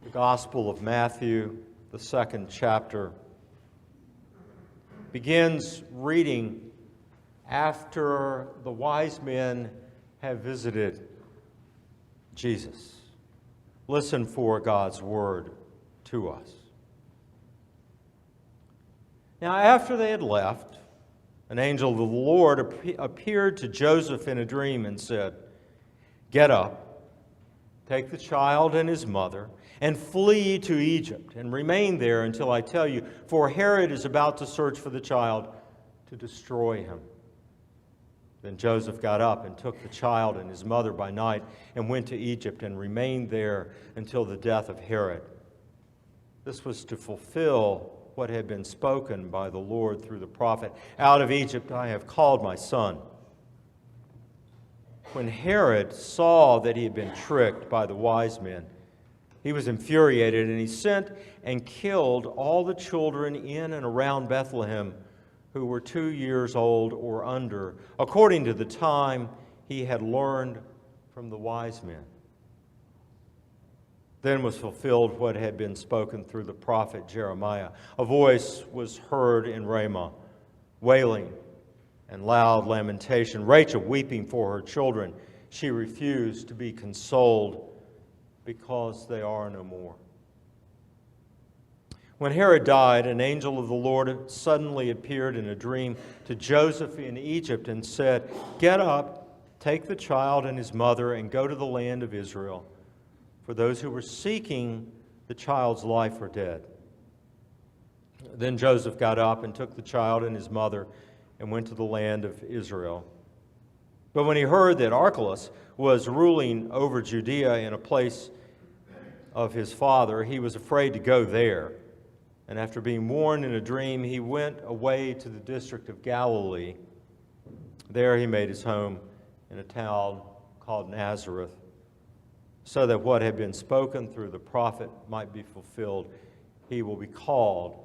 The Gospel of Matthew, the second chapter, begins reading after the wise men have visited Jesus. Listen for God's word to us. Now, after they had left, an angel of the Lord appeared to Joseph in a dream and said, "Get up, take the child and his mother, and flee to Egypt, and remain there until I tell you, for Herod is about to search for the child to destroy him." Then Joseph got up and took the child and his mother by night and went to Egypt and remained there until the death of Herod. This was to fulfill what had been spoken by the Lord through the prophet, "Out of Egypt I have called my son." When Herod saw that he had been tricked by the wise men, he was infuriated, and he sent and killed all the children in and around Bethlehem who were 2 years old or under, according to the time he had learned from the wise men. Then was fulfilled what had been spoken through the prophet Jeremiah. A voice was heard in Ramah, wailing and loud lamentation, Rachel weeping for her children. She refused to be consoled because they are no more. When Herod died, an angel of the Lord suddenly appeared in a dream to Joseph in Egypt and said, "Get up, take the child and his mother, and go to the land of Israel, for those who were seeking the child's life are dead." Then Joseph got up and took the child and his mother and went to the land of Israel. But when he heard that Archelaus was ruling over Judea in a place of his father, he was afraid to go there. And after being warned in a dream, he went away to the district of Galilee. There he made his home in a town called Nazareth, so that what had been spoken through the prophet might be fulfilled. He will be called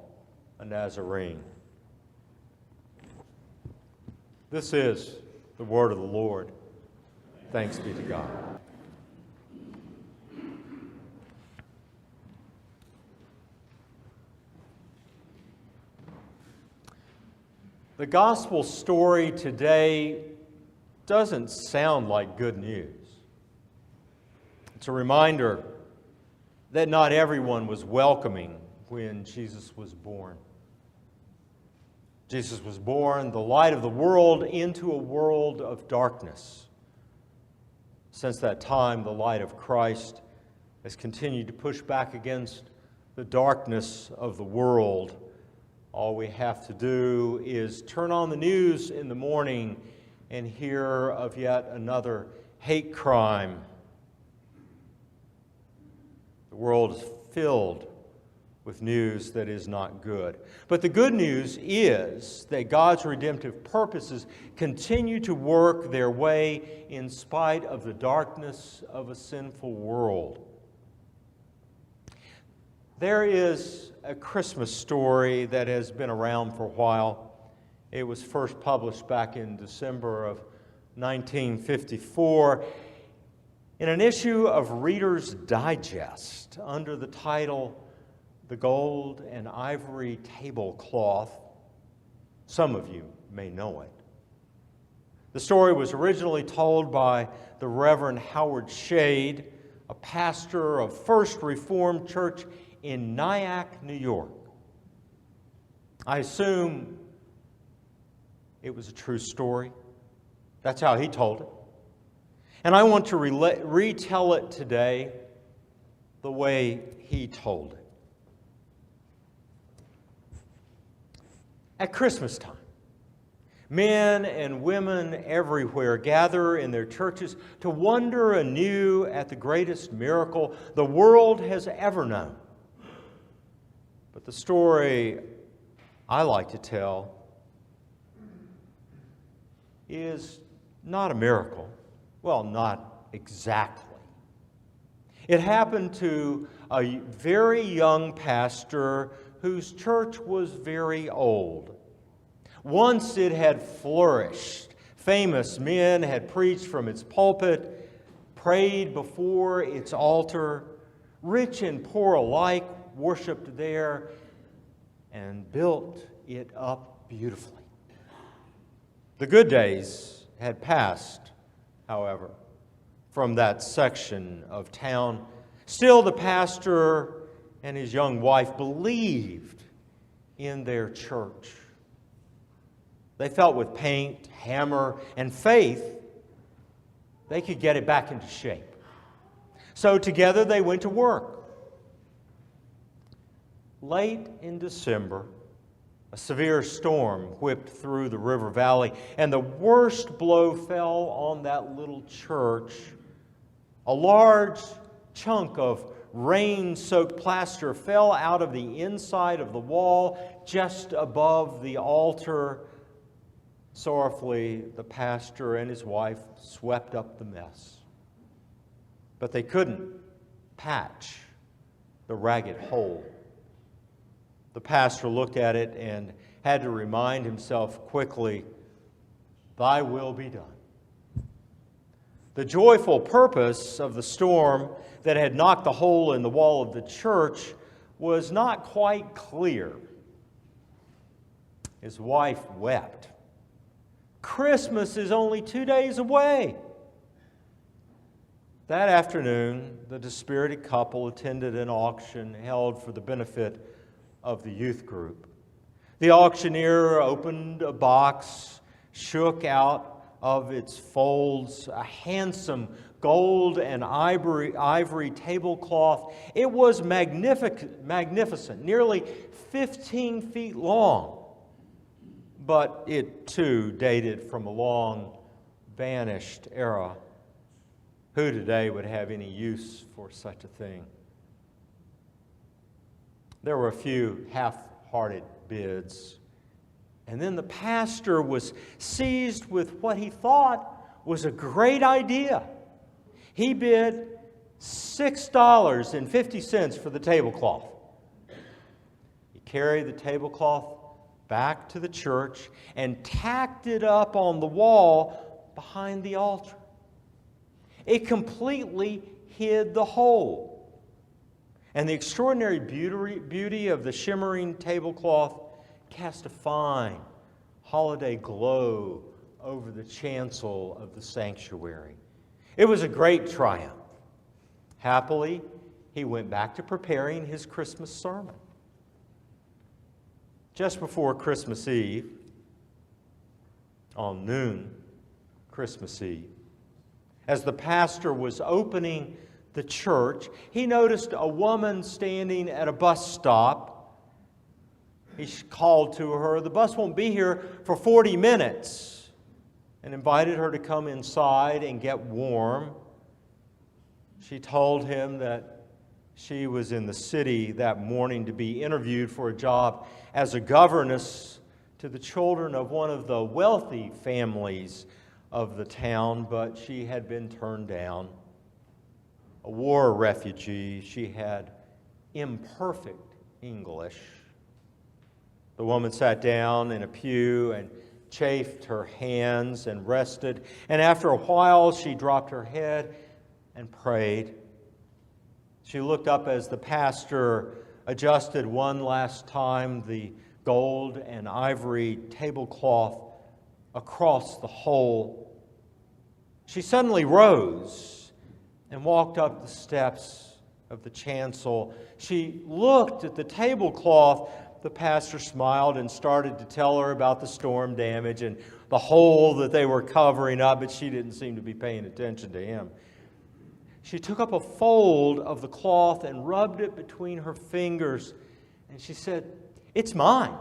a Nazarene. This is the word of the Lord. Thanks be to God. The gospel story today doesn't sound like good news. It's a reminder that not everyone was welcoming when Jesus was born. Jesus was born, the light of the world, into a world of darkness. Since that time, the light of Christ has continued to push back against the darkness of the world. All we have to do is turn on the news in the morning and hear of yet another hate crime. The world is filled with news that is not good. But the good news is that God's redemptive purposes continue to work their way in spite of the darkness of a sinful world. There is a Christmas story that has been around for a while. It was first published back in December of 1954 in an issue of Reader's Digest under the title "The Gold and Ivory Tablecloth." Some of you may know it. The story was originally told by the Reverend Howard Shade, a pastor of First Reformed Church in Nyack, New York. I assume it was a true story. That's how he told it. And I want to retell it today the way he told it. At Christmas time, men and women everywhere gather in their churches to wonder anew at the greatest miracle the world has ever known. But the story I like to tell is not a miracle. Well, not exactly. It happened to a very young pastor whose church was very old. Once it had flourished. Famous men had preached from its pulpit, prayed before its altar, Rich and poor alike worshiped there and built it up beautifully. The good days had passed, however, from that section of town. Still, the pastor and his young wife believed in their church. They felt with paint, hammer, and faith they could get it back into shape. So together they went to work. Late in December, a severe storm whipped through the river valley, and the worst blow fell on that little church. A large chunk of rain-soaked plaster fell out of the inside of the wall just above the altar. Sorrowfully, the pastor and his wife swept up the mess. But they couldn't patch the ragged hole. The pastor looked at it and had to remind himself quickly, "Thy will be done." The joyful purpose of the storm that had knocked the hole in the wall of the church was not quite clear. His wife wept. Christmas is only 2 days away. That afternoon, the dispirited couple attended an auction held for the benefit of the youth group. The auctioneer opened a box, shook out of its folds a handsome gold and ivory tablecloth. It was magnificent, nearly 15 feet long, but it too dated from a long vanished era. Who today would have any use for such a thing? There were a few half-hearted bids. And then the pastor was seized with what he thought was a great idea. He bid $6.50 for the tablecloth. He carried the tablecloth back to the church and tacked it up on the wall behind the altar. It completely hid the hole. And the extraordinary beauty of the shimmering tablecloth cast a fine holiday glow over the chancel of the sanctuary. It was a great triumph. Happily, he went back to preparing his Christmas sermon. Just before Christmas Eve, on noon, Christmas Eve, as the pastor was opening the church, he noticed a woman standing at a bus stop. He called to her, "The bus won't be here for 40 minutes, and invited her to come inside and get warm. She told him that she was in the city that morning to be interviewed for a job as a governess to the children of one of the wealthy families of the town, but she had been turned down. A war refugee, she had imperfect English. The woman sat down in a pew and chafed her hands and rested, and after a while she dropped her head and prayed. She looked up as the pastor adjusted one last time the gold and ivory tablecloth across the hole. She suddenly rose and walked up the steps of the chancel. She looked at the tablecloth. The pastor smiled and started to tell her about the storm damage and the hole that they were covering up, but she didn't seem to be paying attention to him. She took up a fold of the cloth and rubbed it between her fingers, and she said, "It's mine.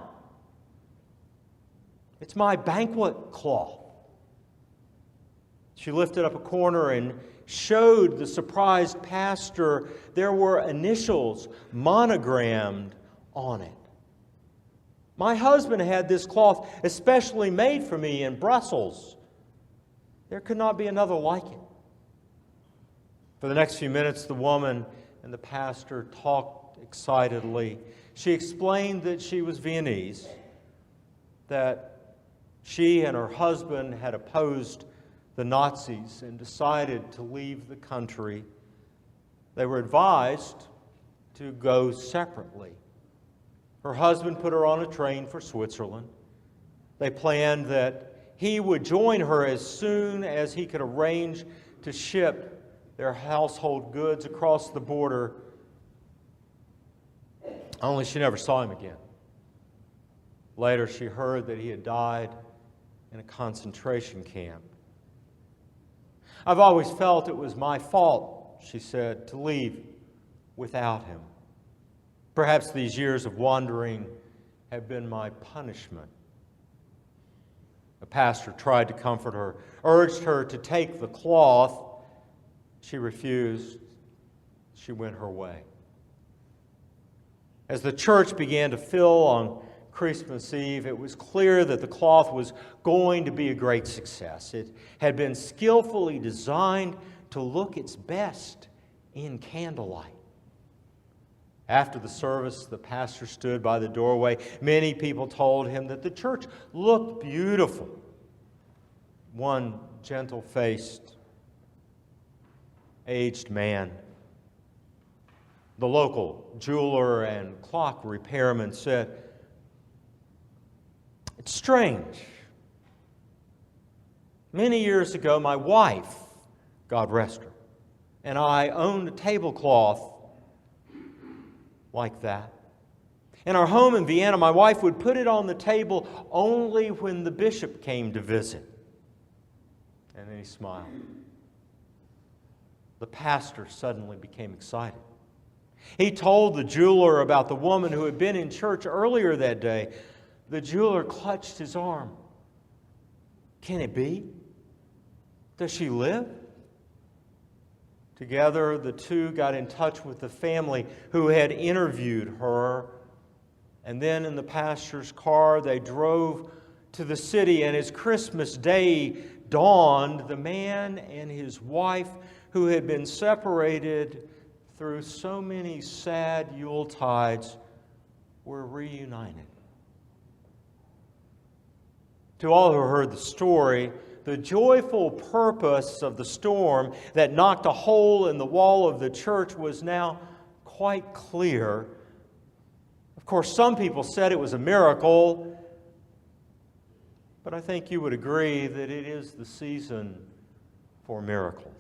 It's my banquet cloth." She lifted up a corner and showed the surprised pastor there were initials monogrammed on it. "My husband had this cloth especially made for me in Brussels. There could not be another like it." For the next few minutes, the woman and the pastor talked excitedly. She explained that she was Viennese, that she and her husband had opposed the Nazis and decided to leave the country. They were advised to go separately. Her husband put her on a train for Switzerland. They planned that he would join her as soon as he could arrange to ship their household goods across the border. Only she never saw him again. Later, she heard that he had died in a concentration camp. I've always felt it was my fault, she said, to leave without him. Perhaps these years of wandering have been my punishment. The pastor tried to comfort her, urged her to take the cloth. She refused. She went her way. As the church began to fill on Christmas Eve, it was clear that the cloth was going to be a great success. It had been skillfully designed to look its best in candlelight. After the service, the pastor stood by the doorway. Many people told him that the church looked beautiful. One gentle-faced, aged man, the local jeweler and clock repairman, said, "It's strange. Many years ago, my wife, God rest her, and I owned a tablecloth like that. In our home in Vienna, my wife would put it on the table only when the bishop came to visit." And then he smiled. The pastor suddenly became excited. He told the jeweler about the woman who had been in church earlier that day. The jeweler clutched his arm. "Can it be? Does she live?" Together, the two got in touch with the family who had interviewed her. And then in the pastor's car, they drove to the city. And as Christmas Day dawned, the man and his wife, who had been separated through so many sad Yuletides, were reunited. To all who heard the story, the joyful purpose of the storm that knocked a hole in the wall of the church was now quite clear. Of course, some people said it was a miracle, but I think you would agree that it is the season for miracles.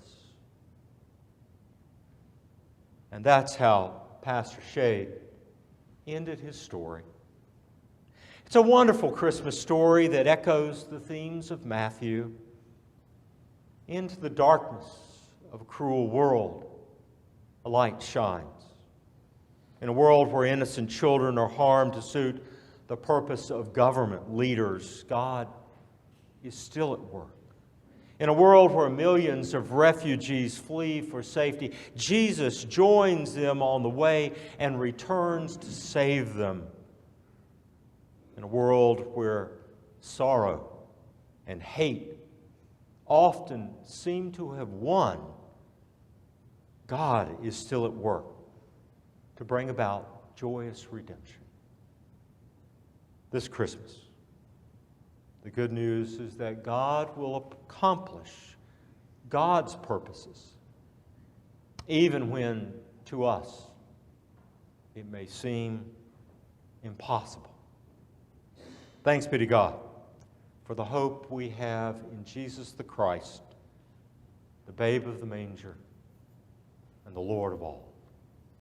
And that's how Pastor Shade ended his story. It's a wonderful Christmas story that echoes the themes of Matthew. Into the darkness of a cruel world, a light shines. In a world where innocent children are harmed to suit the purpose of government leaders, God is still at work. In a world where millions of refugees flee for safety, Jesus joins them on the way and returns to save them. In a world where sorrow and hate often seem to have won, God is still at work to bring about joyous redemption. This Christmas, the good news is that God will accomplish God's purposes, even when, to us, it may seem impossible. Thanks be to God for the hope we have in Jesus the Christ, the babe of the manger and the Lord of all.